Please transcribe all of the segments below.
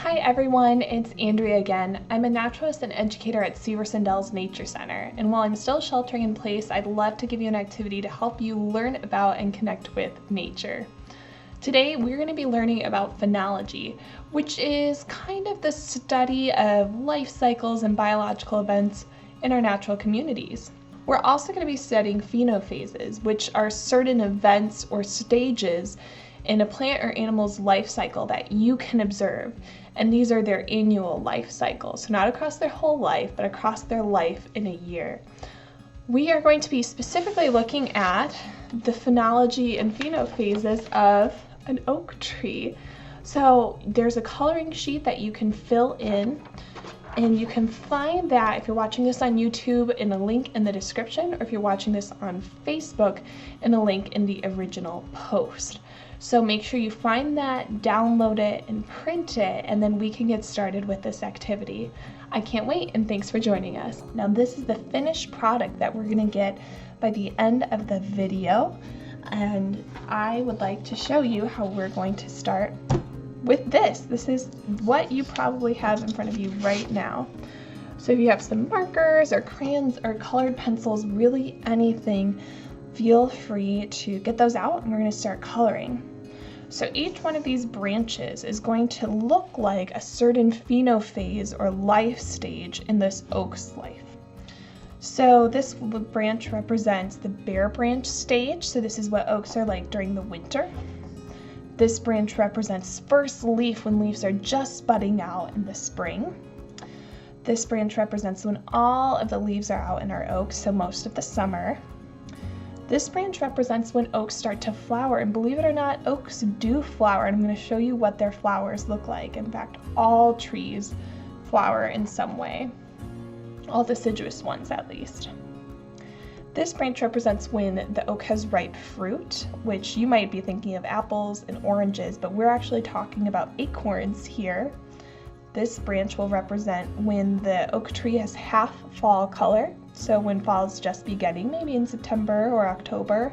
Hi everyone, it's Andrea again. I'm a naturalist and educator at Severson Nature Center, and while I'm still sheltering in place, I'd love to give you an activity to help you learn about and connect with nature. Today we're going to be learning about phenology, which is kind of the study of life cycles and biological events in our natural communities. We're also going to be studying phenophases, which are certain events or stages in a plant or animal's life cycle that you can observe. And these are their annual life cycles. So not across their whole life, but across their life in a year. We are going to be specifically looking at the phenology and phenophases of an oak tree. So there's a coloring sheet that you can fill in, and you can find that if you're watching this on YouTube in a link in the description, or if you're watching this on Facebook in a link in the original post. So make sure you find that, download it, and print it, and then we can get started with this activity. I can't wait, and thanks for joining us. Now this is the finished product that we're going to get by the end of the video, and I would like to show you how we're going to start with this. This is what you probably have in front of you right now. So if you have some markers or crayons or colored pencils, really anything, feel free to get those out, and we're going to start coloring. So each one of these branches is going to look like a certain phenophase or life stage in this oak's life. So this branch represents the bare branch stage. So this is what oaks are like during the winter. This branch represents first leaf when leaves are just budding out in the spring. This branch represents when all of the leaves are out in our oaks, so most of the summer. This branch represents when oaks start to flower, and believe it or not, oaks do flower, and I'm going to show you what their flowers look like. In fact, all trees flower in some way, all deciduous ones at least. This branch represents when the oak has ripe fruit, which you might be thinking of apples and oranges, but we're actually talking about acorns here. This branch will represent when the oak tree has half fall color, so when fall is just beginning, maybe in September or October.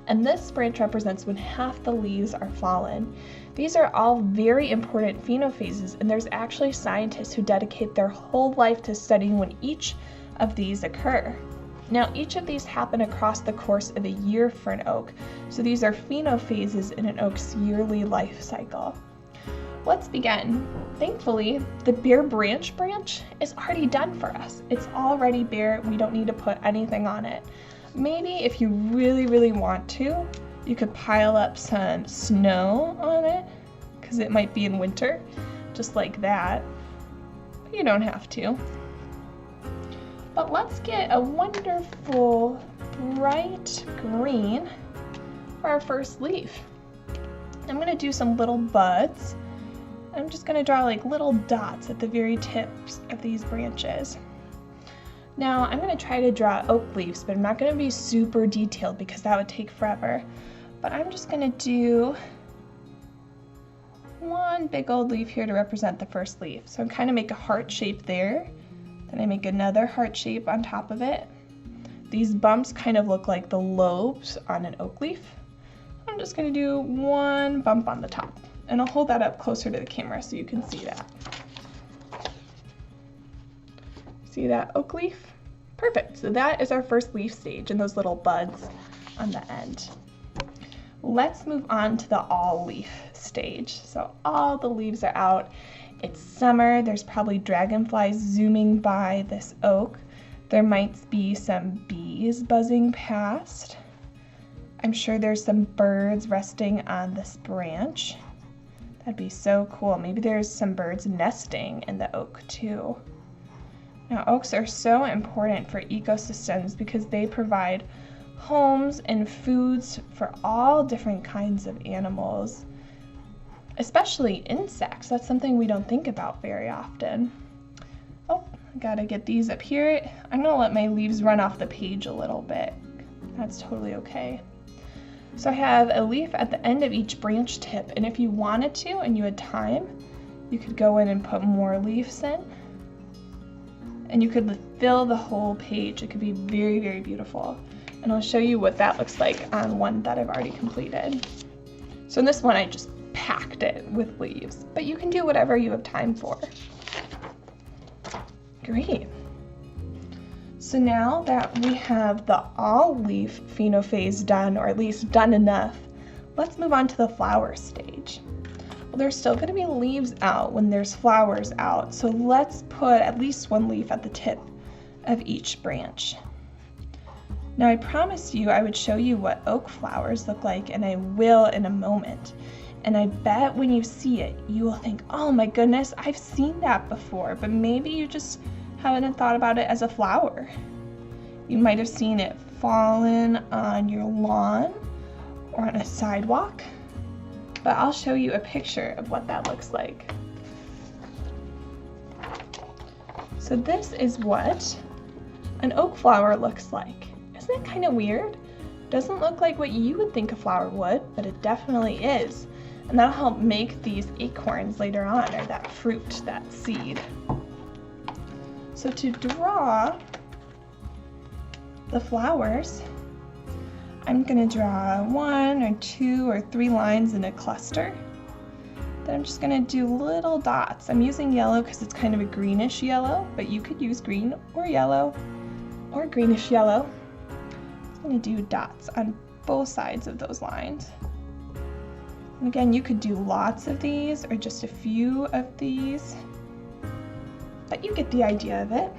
And this branch represents when half the leaves are fallen. These are all very important phenophases, and there's actually scientists who dedicate their whole life to studying when each of these occur. Now, each of these happen across the course of a year for an oak, so these are phenophases in an oak's yearly life cycle. Let's begin. Thankfully, the bare branch is already done for us. It's already bare. We don't need to put anything on it. Maybe if you really want to, you could pile up some snow on it, because it might be in winter, just like that. But you don't have to. But let's get a wonderful bright green for our first leaf. I'm going to do some little buds. I'm just going to draw like little dots at the very tips of these branches. Now I'm going to try to draw oak leaves, but I'm not going to be super detailed because that would take forever. But I'm just going to do one big old leaf here to represent the first leaf. So I kind of make a heart shape there. Then I make another heart shape on top of it. These bumps kind of look like the lobes on an oak leaf. I'm just going to do one bump on the top. And I'll hold that up closer to the camera so you can see that. See that oak leaf? Perfect. So that is our first leaf stage and those little buds on the end. Let's move on to the all leaf stage. So all the leaves are out. It's summer. There's probably dragonflies zooming by this oak. There might be some bees buzzing past. I'm sure there's some birds resting on this branch. That'd be so cool. Maybe there's some birds nesting in the oak too. Now, oaks are so important for ecosystems because they provide homes and foods for all different kinds of animals, especially insects. That's something we don't think about very often. Oh, I gotta get these up here. I'm gonna let my leaves run off the page a little bit. That's totally okay. So I have a leaf at the end of each branch tip, and if you wanted to and you had time, you could go in and put more leaves in, and you could fill the whole page. It could be very beautiful, and I'll show you what that looks like on one that I've already completed. So in this one, I just packed it with leaves, but you can do whatever you have time for. Great. So now that we have the all-leaf phenophase done, or at least done enough, let's move on to the flower stage. Well, there's still going to be leaves out when there's flowers out, so let's put at least one leaf at the tip of each branch. Now I promised you I would show you what oak flowers look like, and I will in a moment. And I bet when you see it, you will think, oh my goodness, I've seen that before, but maybe you just haven't thought about it as a flower. You might have seen it fallen on your lawn or on a sidewalk, but I'll show you a picture of what that looks like. So this is what an oak flower looks like. Isn't it kind of weird? Doesn't look like what you would think a flower would, but it definitely is. And that'll help make these acorns later on, or that fruit, that seed. So to draw the flowers, I'm going to draw 1 or 2 or 3 lines in a cluster. Then I'm just going to do little dots. I'm using yellow because it's kind of a greenish yellow, but you could use green or yellow or greenish yellow. I'm going to do dots on both sides of those lines. And again, you could do lots of these or just a few of these, but you get the idea of it.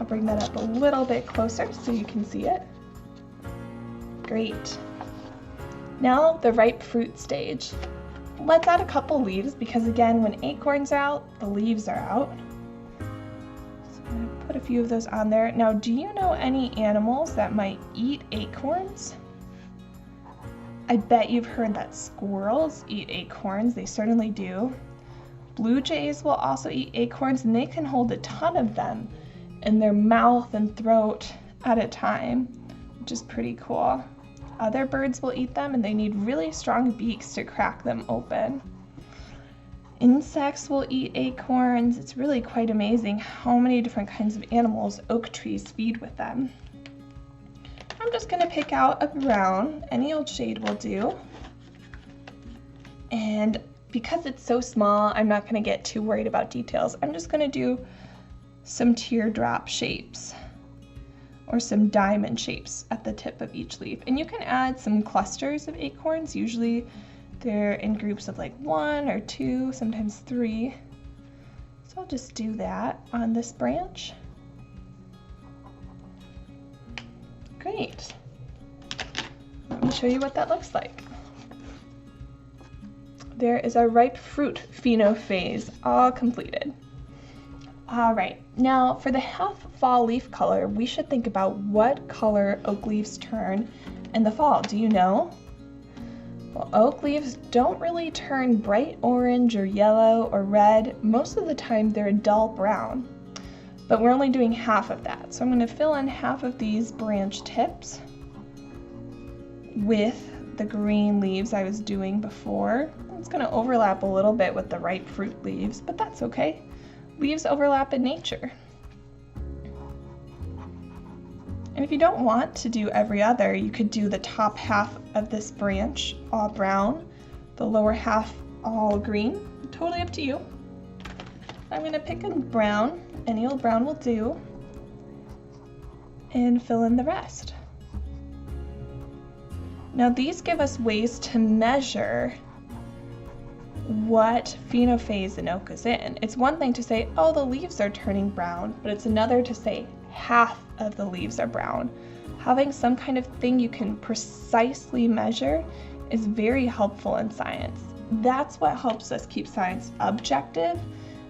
I'll bring that up a little bit closer so you can see it. Great. Now the ripe fruit stage. Let's add a couple leaves because again, when acorns are out, the leaves are out. So I'm going to put a few of those on there. Now, do you know any animals that might eat acorns? I bet you've heard that squirrels eat acorns. They certainly do. Blue jays will also eat acorns, and they can hold a ton of them in their mouth and throat at a time, which is pretty cool. Other birds will eat them, and they need really strong beaks to crack them open. Insects will eat acorns. It's really quite amazing how many different kinds of animals oak trees feed with them. I'm just going to pick out a brown, any old shade will do. And because it's so small, I'm not going to get too worried about details. I'm just going to do some teardrop shapes or some diamond shapes at the tip of each leaf. And you can add some clusters of acorns. Usually they're in groups of like 1 or 2, sometimes 3. So I'll just do that on this branch. Great. Let me show you what that looks like. There is our ripe fruit phenophase all completed. All right, now for the half fall leaf color, we should think about what color oak leaves turn in the fall. Do you know? Well, oak leaves don't really turn bright orange or yellow or red. Most of the time they're a dull brown, but we're only doing half of that. So I'm going to fill in half of these branch tips with the green leaves I was doing before. It's going to overlap a little bit with the ripe fruit leaves, but that's okay. Leaves overlap in nature. And if you don't want to do every other, you could do the top half of this branch all brown, the lower half all green. Totally up to you. I'm going to pick a brown, any old brown will do, and fill in the rest. Now these give us ways to measure what phenophase an oak is in. It's one thing to say, oh, the leaves are turning brown, but it's another to say half of the leaves are brown. Having some kind of thing you can precisely measure is very helpful in science. That's what helps us keep science objective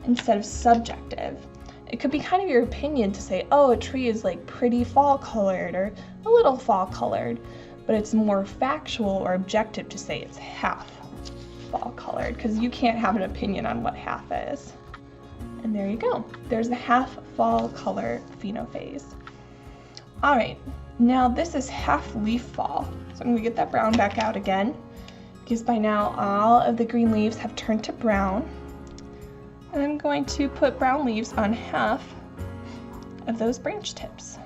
instead of subjective. It could be kind of your opinion to say, oh, a tree is like pretty fall colored or a little fall colored, but it's more factual or objective to say it's half fall colored, because you can't have an opinion on what half is. And there you go. There's a half fall color phenophase. All right, now this is half leaf fall. So I'm going to get that brown back out again, because by now all of the green leaves have turned to brown. And I'm going to put brown leaves on half of those branch tips.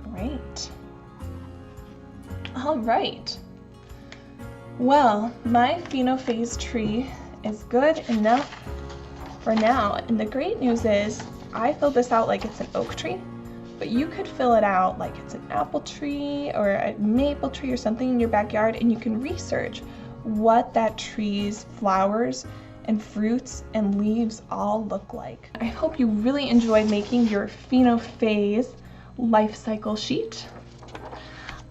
Great. All right. Well, my phenophase tree is good enough for now. And the great news is I filled this out like it's an oak tree, but you could fill it out like it's an apple tree or a maple tree or something in your backyard, and you can research what that tree's flowers and fruits and leaves all look like. I hope you really enjoyed making your phenophase life cycle sheet.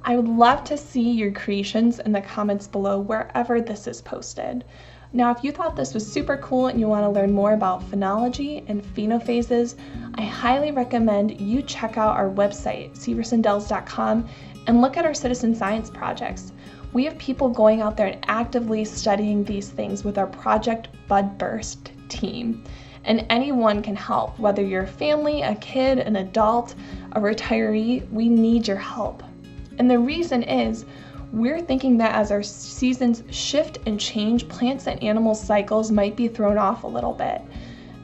I would love to see your creations in the comments below wherever this is posted. Now, if you thought this was super cool and you want to learn more about phenology and phenophases, I highly recommend you check out our website, seversondells.com, and look at our citizen science projects. We have people going out there and actively studying these things with our Project Budburst team. And anyone can help, whether you're a family, a kid, an adult, a retiree, we need your help. And the reason is, we're thinking that as our seasons shift and change, plants and animal cycles might be thrown off a little bit.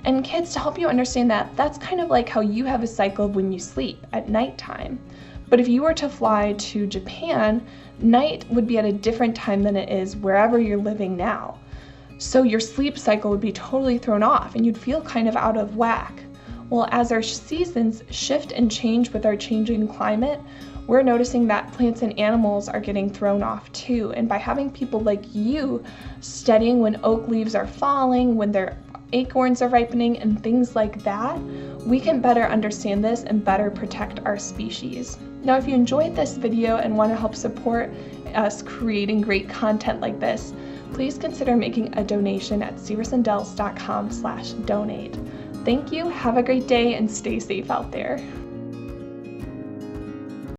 And kids, to help you understand that, that's kind of like how you have a cycle when you sleep at nighttime. But if you were to fly to Japan, night would be at a different time than it is wherever you're living now. So your sleep cycle would be totally thrown off and you'd feel kind of out of whack. Well, as our seasons shift and change with our changing climate, we're noticing that plants and animals are getting thrown off too. And by having people like you studying when oak leaves are falling, when their acorns are ripening, and things like that, we can better understand this and better protect our species. Now, if you enjoyed this video and want to help support us creating great content like this, please consider making a donation at seversondells.com/donate. Thank you, have a great day, and stay safe out there.